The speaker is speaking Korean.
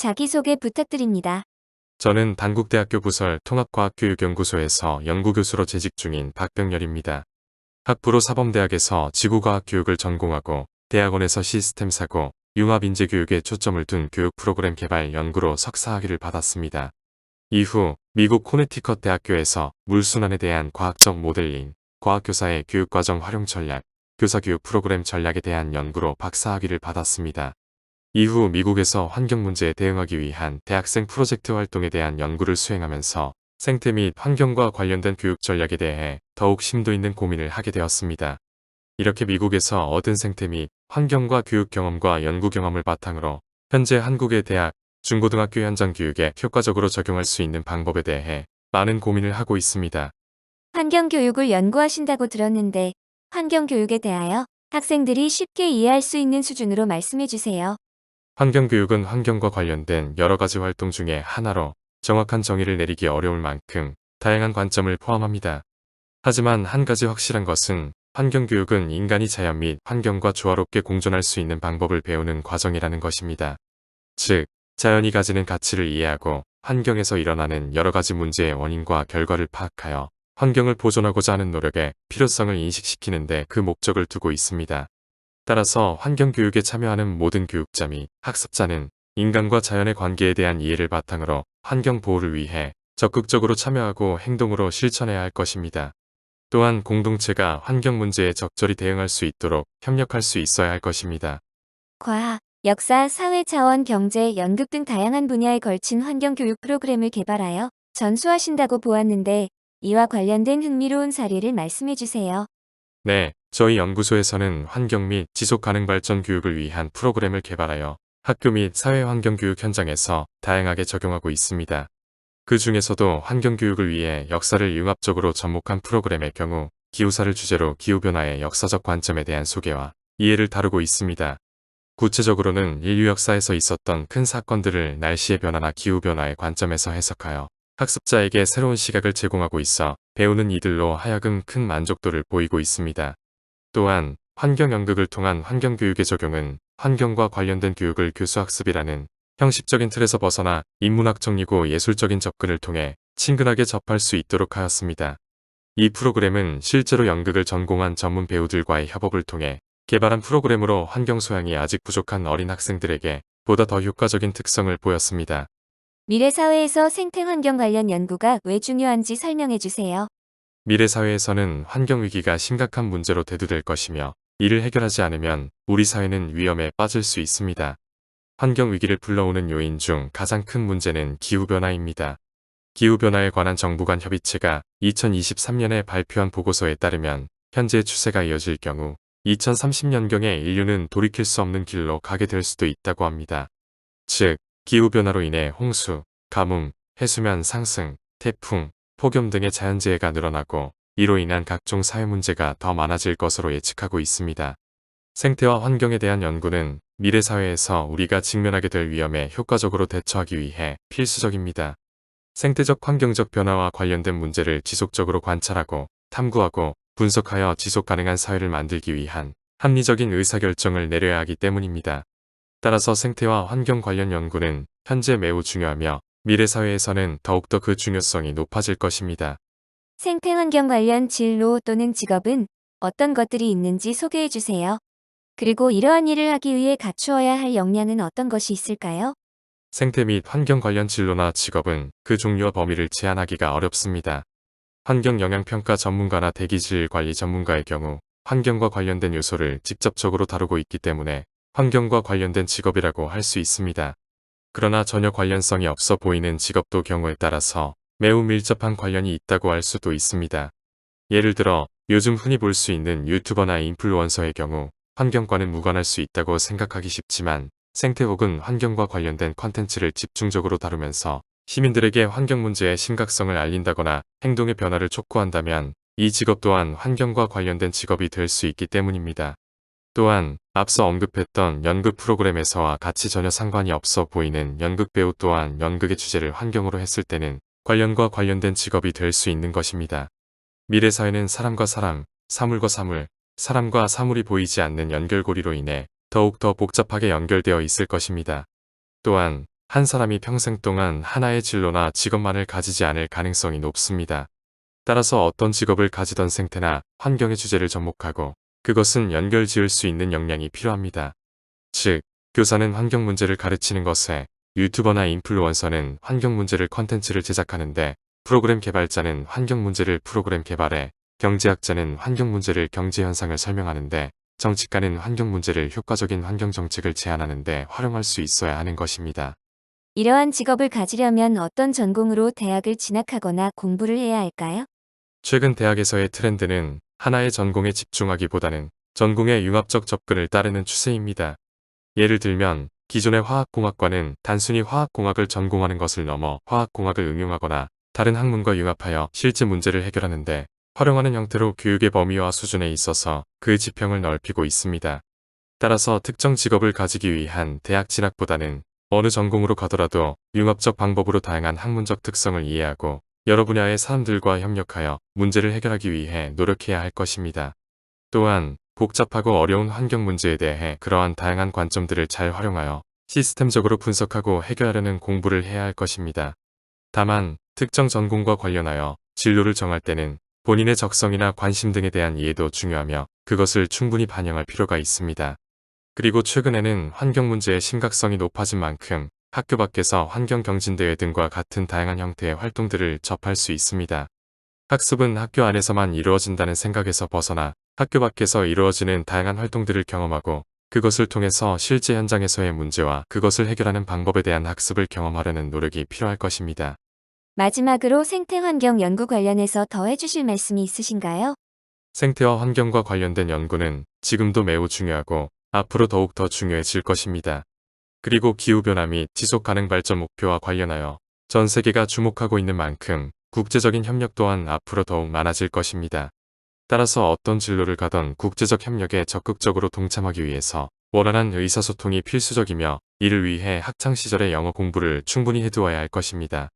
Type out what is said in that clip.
자기소개 부탁드립니다. 저는 단국대학교 부설 통합과학교육연구소에서 연구교수로 재직 중인 박병열입니다. 학부로 사범대학에서 지구과학 교육을 전공하고 대학원에서 시스템 사고, 융합인재교육에 초점을 둔 교육 프로그램 개발 연구로 석사학위를 받았습니다. 이후 미국 코네티컷 대학교에서 물순환에 대한 과학적 모델링, 과학교사의 교육과정 활용 전략, 교사교육 프로그램 전략에 대한 연구로 박사학위를 받았습니다. 이후 미국에서 환경 문제에 대응하기 위한 대학생 프로젝트 활동에 대한 연구를 수행하면서 생태 및 환경과 관련된 교육 전략에 대해 더욱 심도 있는 고민을 하게 되었습니다. 이렇게 미국에서 얻은 생태 및 환경과 교육 경험과 연구 경험을 바탕으로 현재 한국의 대학, 중고등학교 현장 교육에 효과적으로 적용할 수 있는 방법에 대해 많은 고민을 하고 있습니다. 환경교육을 연구하신다고 들었는데 환경교육에 대하여 학생들이 쉽게 이해할 수 있는 수준으로 말씀해 주세요. 환경교육은 환경과 관련된 여러 가지 활동 중에 하나로 정확한 정의를 내리기 어려울 만큼 다양한 관점을 포함합니다. 하지만 한 가지 확실한 것은 환경교육은 인간이 자연 및 환경과 조화롭게 공존할 수 있는 방법을 배우는 과정이라는 것입니다. 즉, 자연이 가지는 가치를 이해하고 환경에서 일어나는 여러 가지 문제의 원인과 결과를 파악하여 환경을 보존하고자 하는 노력의 필요성을 인식시키는 데 그 목적을 두고 있습니다. 따라서 환경교육에 참여하는 모든 교육자 및 학습자는 인간과 자연의 관계에 대한 이해를 바탕으로 환경 보호를 위해 적극적으로 참여하고 행동으로 실천해야 할 것입니다. 또한 공동체가 환경 문제에 적절히 대응할 수 있도록 협력할 수 있어야 할 것입니다. 과학, 역사, 사회 차원, 경제, 연극 등 다양한 분야에 걸친 환경교육 프로그램을 개발하여 전수하신다고 보았는데 이와 관련된 흥미로운 사례를 말씀해 주세요. 네, 저희 연구소에서는 환경 및 지속가능 발전 교육을 위한 프로그램을 개발하여 학교 및 사회환경교육 현장에서 다양하게 적용하고 있습니다. 그 중에서도 환경교육을 위해 역사를 융합적으로 접목한 프로그램의 경우 기후사를 주제로 기후변화의 역사적 관점에 대한 소개와 이해를 다루고 있습니다. 구체적으로는 인류 역사에서 있었던 큰 사건들을 날씨의 변화나 기후변화의 관점에서 해석하여 학습자에게 새로운 시각을 제공하고 있어 배우는 이들로 하여금 큰 만족도를 보이고 있습니다. 또한 환경연극을 통한 환경교육의 적용은 환경과 관련된 교육을 교수학습이라는 형식적인 틀에서 벗어나 인문학적이고 예술적인 접근을 통해 친근하게 접할 수 있도록 하였습니다. 이 프로그램은 실제로 연극을 전공한 전문 배우들과의 협업을 통해 개발한 프로그램으로 환경 소양이 아직 부족한 어린 학생들에게 보다 더 효과적인 특성을 보였습니다. 미래 사회에서 생태 환경 관련 연구가 왜 중요한지 설명해 주세요. 미래 사회에서는 환경위기가 심각한 문제로 대두될 것이며 이를 해결하지 않으면 우리 사회는 위험에 빠질 수 있습니다. 환경위기를 불러오는 요인 중 가장 큰 문제는 기후변화입니다. 기후변화에 관한 정부 간 협의체가 2023년에 발표한 보고서에 따르면 현재 추세가 이어질 경우 2030년경에 인류는 돌이킬 수 없는 길로 가게 될 수도 있다고 합니다. 즉, 기후변화로 인해 홍수, 가뭄, 해수면 상승, 태풍, 폭염 등의 자연재해가 늘어나고 이로 인한 각종 사회문제가 더 많아질 것으로 예측하고 있습니다. 생태와 환경에 대한 연구는 미래 사회에서 우리가 직면하게 될 위험에 효과적으로 대처하기 위해 필수적입니다. 생태적 환경적 변화와 관련된 문제를 지속적으로 관찰하고 탐구하고 분석하여 지속 가능한 사회를 만들기 위한 합리적인 의사결정을 내려야 하기 때문입니다. 따라서 생태와 환경 관련 연구는 현재 매우 중요하며 미래 사회에서는 더욱더 그 중요성이 높아질 것입니다. 생태 환경 관련 진로 또는 직업은 어떤 것들이 있는지 소개해 주세요. 그리고 이러한 일을 하기 위해 갖추어야 할 역량은 어떤 것이 있을까요? 생태 및 환경 관련 진로나 직업은 그 종류와 범위를 제한하기가 어렵습니다. 환경 영향평가 전문가나 대기질 관리 전문가의 경우 환경과 관련된 요소를 직접적으로 다루고 있기 때문에 환경과 관련된 직업이라고 할 수 있습니다. 그러나 전혀 관련성이 없어 보이는 직업도 경우에 따라서 매우 밀접한 관련이 있다고 할 수도 있습니다. 예를 들어 요즘 흔히 볼 수 있는 유튜버나 인플루언서의 경우 환경과는 무관할 수 있다고 생각하기 쉽지만 생태 혹은 환경과 관련된 컨텐츠를 집중적으로 다루면서 시민들에게 환경 문제의 심각성을 알린다거나 행동의 변화를 촉구한다면 이 직업 또한 환경과 관련된 직업이 될 수 있기 때문입니다. 또한 앞서 언급했던 연극 프로그램에서와 같이 전혀 상관이 없어 보이는 연극 배우 또한 연극의 주제를 환경으로 했을 때는 관련과 관련된 직업이 될 수 있는 것입니다. 미래 사회는 사람과 사람, 사물과 사물, 사람과 사물이 보이지 않는 연결고리로 인해 더욱 더 복잡하게 연결되어 있을 것입니다. 또한 한 사람이 평생 동안 하나의 진로나 직업만을 가지지 않을 가능성이 높습니다. 따라서 어떤 직업을 가지던 생태나 환경의 주제를 접목하고 그것은 연결 지을 수 있는 역량이 필요합니다. 즉, 교사는 환경 문제를 가르치는 것에, 유튜버나 인플루언서는 환경 문제를 컨텐츠를 제작하는데, 프로그램 개발자는 환경 문제를 프로그램 개발에, 경제학자는 환경 문제를 경제 현상을 설명하는데, 정치가는 환경 문제를 효과적인 환경 정책을 제안하는데 활용할 수 있어야 하는 것입니다. 이러한 직업을 가지려면 어떤 전공으로 대학을 진학하거나 공부를 해야 할까요? 최근 대학에서의 트렌드는 하나의 전공에 집중하기보다는 전공의 융합적 접근을 따르는 추세입니다. 예를 들면 기존의 화학공학과는 단순히 화학공학을 전공하는 것을 넘어 화학공학을 응용하거나 다른 학문과 융합하여 실제 문제를 해결하는데 활용하는 형태로 교육의 범위와 수준에 있어서 그 지평을 넓히고 있습니다. 따라서 특정 직업을 가지기 위한 대학 진학보다는 어느 전공으로 가더라도 융합적 방법으로 다양한 학문적 특성을 이해하고 여러 분야의 사람들과 협력하여 문제를 해결하기 위해 노력해야 할 것입니다. 또한 복잡하고 어려운 환경 문제에 대해 그러한 다양한 관점들을 잘 활용하여 시스템적으로 분석하고 해결하려는 공부를 해야 할 것입니다. 다만 특정 전공과 관련하여 진로를 정할 때는 본인의 적성이나 관심 등에 대한 이해도 중요하며 그것을 충분히 반영할 필요가 있습니다. 그리고 최근에는 환경 문제의 심각성이 높아진 만큼 학교 밖에서 환경경진대회 등과 같은 다양한 형태의 활동들을 접할 수 있습니다. 학습은 학교 안에서만 이루어진다는 생각에서 벗어나 학교 밖에서 이루어지는 다양한 활동들을 경험하고 그것을 통해서 실제 현장에서의 문제와 그것을 해결하는 방법에 대한 학습을 경험하려는 노력이 필요할 것입니다. 마지막으로 생태환경 연구 관련해서 더 해주실 말씀이 있으신가요? 생태와 환경과 관련된 연구는 지금도 매우 중요하고 앞으로 더욱 더 중요해질 것입니다. 그리고 기후변화 및 지속가능 발전 목표와 관련하여 전 세계가 주목하고 있는 만큼 국제적인 협력 또한 앞으로 더욱 많아질 것입니다. 따라서 어떤 진로를 가던 국제적 협력에 적극적으로 동참하기 위해서 원활한 의사소통이 필수적이며 이를 위해 학창시절의 영어 공부를 충분히 해두어야 할 것입니다.